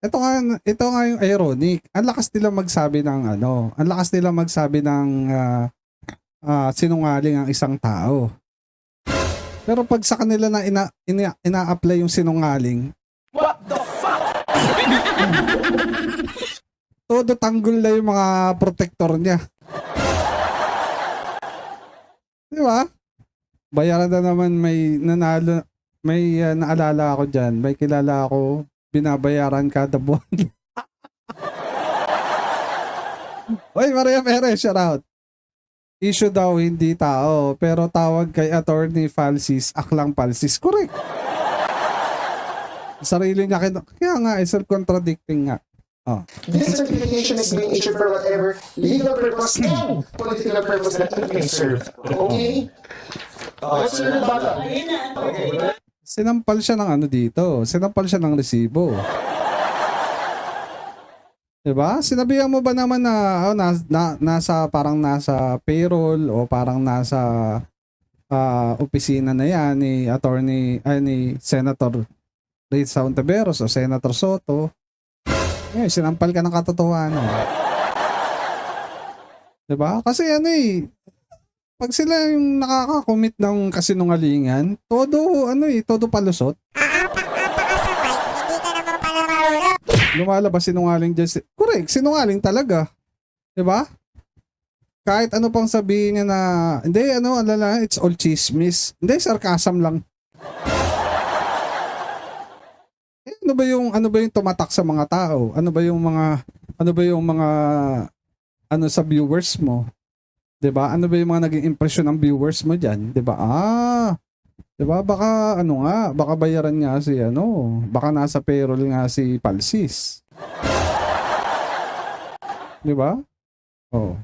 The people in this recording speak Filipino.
ito nga yung ironic. Ang lakas nila magsabi ng ano, ang lakas nila magsabi ng sinungaling ang isang tao. Pero pag sa kanila na ina-apply yung sinungaling, what the fuck? Todo tanggol na yung mga protector niya. Di ba? Bayaran na naman may nanalo, may naalala ako dyan, may kilala ako, binabayaran kada buwan. Oy, Maria Perez, shout out. Issue daw hindi tao, pero tawag kay attorney falsis, aklang falsis. Correct. Sarili niya, kaya nga, self-contradicting nga. Oh. This certification is being issued for whatever legal purpose and political purpose that it may serve. Okay? Let's learn about that. Okay. Sinampal siya ng ano dito. Sinampal siya ng resibo. Diba? Sinabihan mo ba naman na, nasa parang nasa payroll o parang nasa opisina na yan ni ni Senator Risa Ontiveros o Senator Soto. Eh, sinampal ka ng katotohanan. Diba? Kasi ano pag sila yung nakaka-commit ng kasinungalingan, todo palusot. Lumalabas sinungaling dyan. Correct, sinungaling talaga. Diba? Kahit ano pang sabihin niya na, hindi, it's all chismis. Hindi, sarcasm lang. Ano ba yung tumatak sa mga tao? Ano ba yung mga sa viewers mo? 'Di ba? Ano ba yung mga naging impression ng viewers mo diyan? 'Di ba? 'Di ba? Baka baka bayaran nga si baka nasa payroll nga si Palsis. 'Di ba? Oh.